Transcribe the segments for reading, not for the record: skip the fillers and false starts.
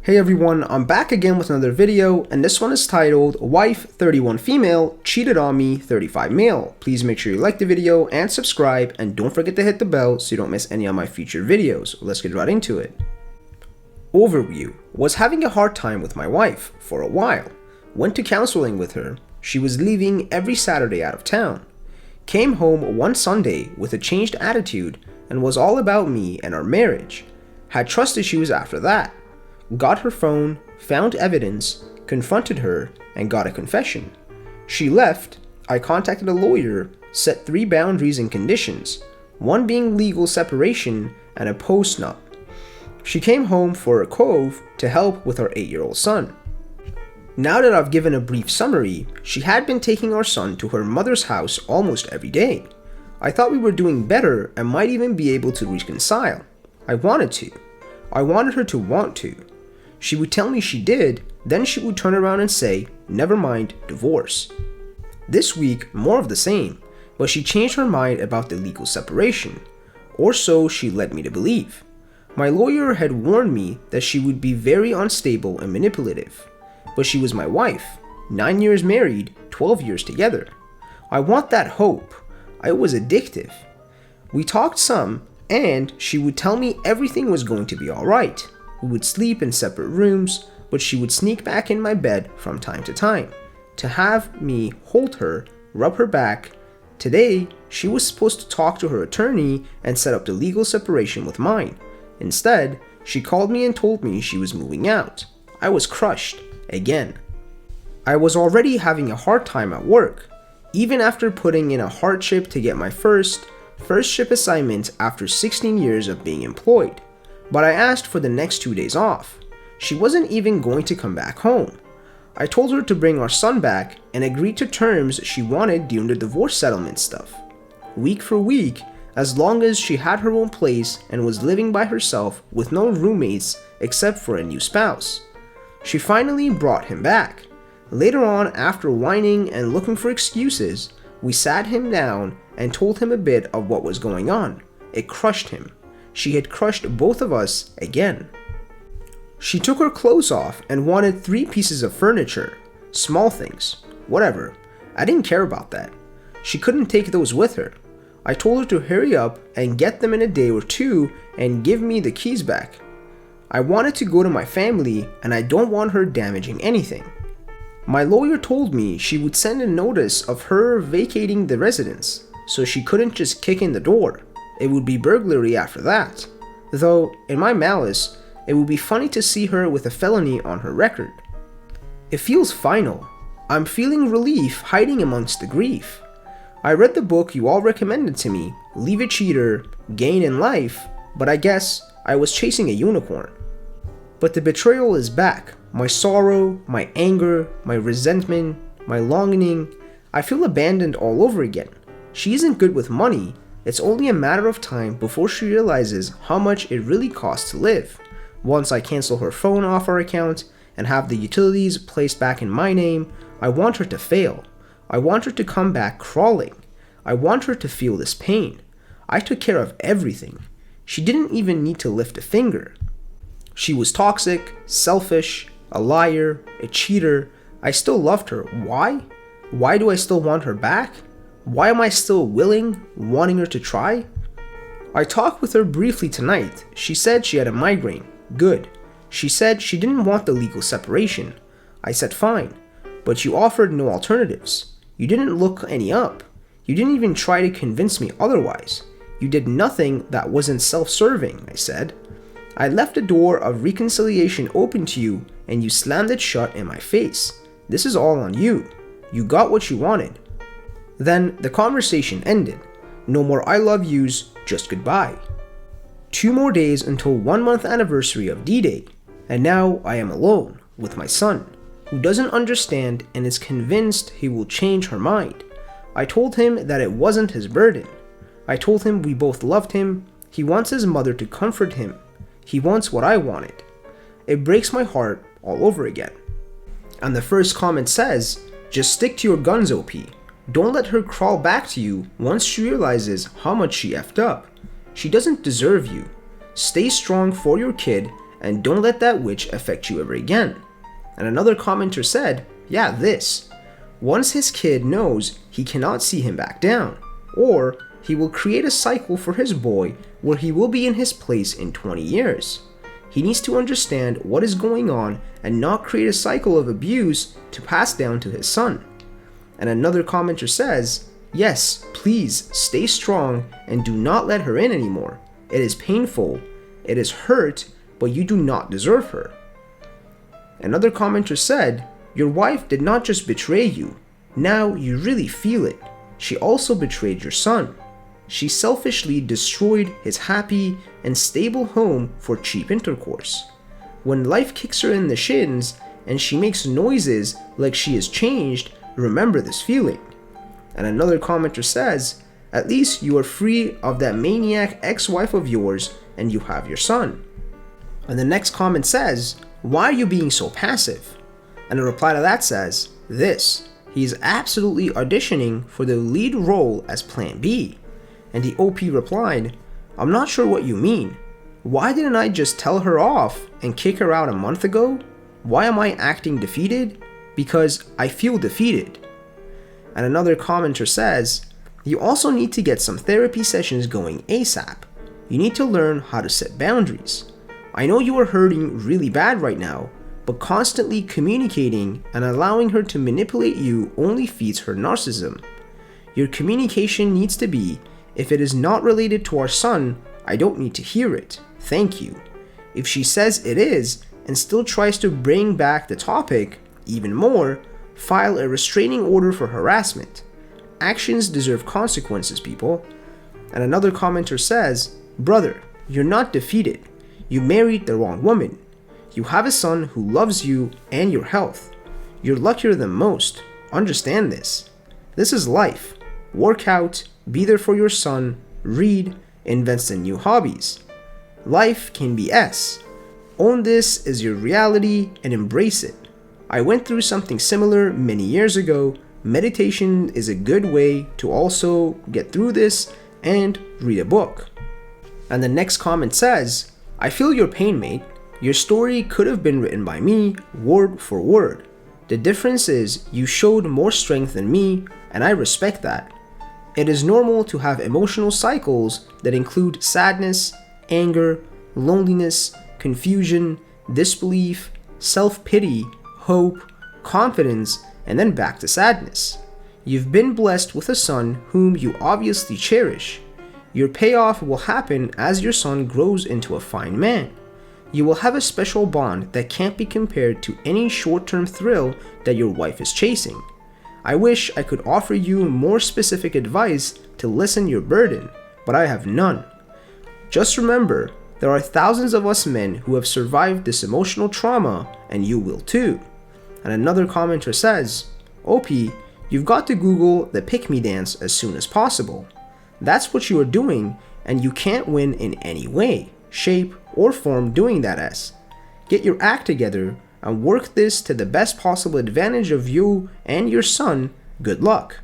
Hey everyone, I'm back again with another video, and this one is titled Wife 31 Female Cheated on Me 35 Male. Please make sure you like the video and subscribe, and don't forget to hit the bell so you don't miss any of my future videos. Let's get right into it. Overview. Was having a hard time with my wife for a while. Went to counseling with her. She was leaving every Saturday out of town. Came home one Sunday with a changed attitude and was all about me and our marriage. Had trust issues after that. Got her phone, found evidence, confronted her, and got a confession. She left. I contacted a lawyer, set 3 boundaries and conditions, one being legal separation and a post-nup. She came home for a cove to help with our 8-year-old son. Now that I've given a brief summary, she had been taking our son to her mother's house almost every day. I thought we were doing better and might even be able to reconcile. I wanted to. I wanted her to want to. She would tell me she did, then she would turn around and say, never mind, divorce. This week, more of the same, but she changed her mind about the legal separation, or so she led me to believe. My lawyer had warned me that she would be very unstable and manipulative, but she was my wife, 9 years married, 12 years together. I want that hope. I was addictive. We talked some, and she would tell me everything was going to be alright. We would sleep in separate rooms, but she would sneak back in my bed from time to have me hold her, rub her back. Today, she was supposed to talk to her attorney and set up the legal separation with mine. Instead, she called me and told me she was moving out. I was crushed, again. I was already having a hard time at work, even after putting in a hardship to get my first ship assignment after 16 years of being employed. But I asked for the next 2 days off. She wasn't even going to come back home. I told her to bring our son back and agreed to terms she wanted during the divorce settlement stuff. Week for week, as long as she had her own place and was living by herself with no roommates except for a new spouse. She finally brought him back. Later on, after whining and looking for excuses, we sat him down and told him a bit of what was going on. It crushed him. She had crushed both of us again. She took her clothes off and wanted 3 pieces of furniture. Small things. Whatever. I didn't care about that. She couldn't take those with her. I told her to hurry up and get them in a day or 2 and give me the keys back. I wanted to go to my family and I don't want her damaging anything. My lawyer told me she would send a notice of her vacating the residence, so she couldn't just kick in the door. It would be burglary after that. Though, in my malice, it would be funny to see her with a felony on her record. It feels final. I'm feeling relief hiding amongst the grief. I read the book you all recommended to me, Leave a Cheater, Gain in Life, but I guess I was chasing a unicorn. But the betrayal is back. My sorrow, my anger, my resentment, my longing. I feel abandoned all over again. She isn't good with money. It's only a matter of time before she realizes how much it really costs to live. Once I cancel her phone off our account and have the utilities placed back in my name, I want her to fail. I want her to come back crawling. I want her to feel this pain. I took care of everything. She didn't even need to lift a finger. She was toxic, selfish, a liar, a cheater. I still loved her. Why? Why do I still want her back? Why am I still wanting her to try? I talked with her briefly tonight. She said she had a migraine. Good. She said she didn't want the legal separation. I said fine, but you offered no alternatives. You didn't look any up. You didn't even try to convince me otherwise. You did nothing that wasn't self-serving, I said. I left the door of reconciliation open to you and you slammed it shut in my face. This is all on you. You got what you wanted. Then the conversation ended. No more I love yous, just goodbye. 2 more days until 1-month anniversary of D-Day, and now I am alone with my son, who doesn't understand and is convinced he will change her mind. I told him that it wasn't his burden. I told him we both loved him. He wants his mother to comfort him. He wants what I wanted. It breaks my heart all over again. And the first comment says, just stick to your guns, OP. Don't let her crawl back to you once she realizes how much she effed up. She doesn't deserve you. Stay strong for your kid and don't let that witch affect you ever again. And another commenter said, yeah, this. Once his kid knows, he cannot see him back down, or he will create a cycle for his boy where he will be in his place in 20 years. He needs to understand what is going on and not create a cycle of abuse to pass down to his son. And another commenter says, yes, please stay strong and do not let her in anymore. It is painful, it is hurt, but you do not deserve her. Another commenter said, your wife did not just betray you, now you really feel it. She also betrayed your son. She selfishly destroyed his happy and stable home for cheap intercourse. When life kicks her in the shins and she makes noises like she is changed, remember this feeling. And another commenter says, at least you are free of that maniac ex-wife of yours and you have your son. And the next comment says, why are you being so passive? And a reply to that says, this. He is absolutely auditioning for the lead role as Plan B. And the OP replied, I'm not sure what you mean. Why didn't I just tell her off and kick her out a month ago? Why am I acting defeated? Because I feel defeated. And another commenter says, you also need to get some therapy sessions going ASAP. You need to learn how to set boundaries. I know you are hurting really bad right now, but constantly communicating and allowing her to manipulate you only feeds her narcissism. Your communication needs to be, if it is not related to our son, I don't need to hear it. Thank you. If she says it is and still tries to bring back the topic, even more, file a restraining order for harassment. Actions deserve consequences, people. And another commenter says, brother, you're not defeated. You married the wrong woman. You have a son who loves you and your health. You're luckier than most. Understand this. This is life. Work out, be there for your son, read, invest in new hobbies. Life can be S. Own this as your reality and embrace it. I went through something similar many years ago. Meditation is a good way to also get through this and read a book. And the next comment says, I feel your pain, mate. Your story could have been written by me, word for word. The difference is you showed more strength than me, and I respect that. It is normal to have emotional cycles that include sadness, anger, loneliness, confusion, disbelief, self-pity, hope, confidence, and then back to sadness. You've been blessed with a son whom you obviously cherish. Your payoff will happen as your son grows into a fine man. You will have a special bond that can't be compared to any short-term thrill that your wife is chasing. I wish I could offer you more specific advice to lessen your burden, but I have none. Just remember, there are thousands of us men who have survived this emotional trauma, and you will too. And another commenter says, OP, you've got to Google the pick me dance as soon as possible. That's what you are doing, and you can't win in any way, shape, or form doing that S. Get your act together and work this to the best possible advantage of you and your son. Good luck.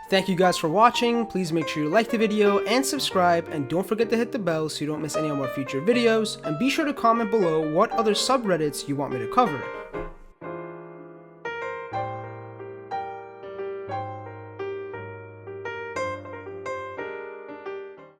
Thank you guys for watching. Please make sure you like the video and subscribe, and don't forget to hit the bell so you don't miss any of our future videos, and be sure to comment below what other subreddits you want me to cover.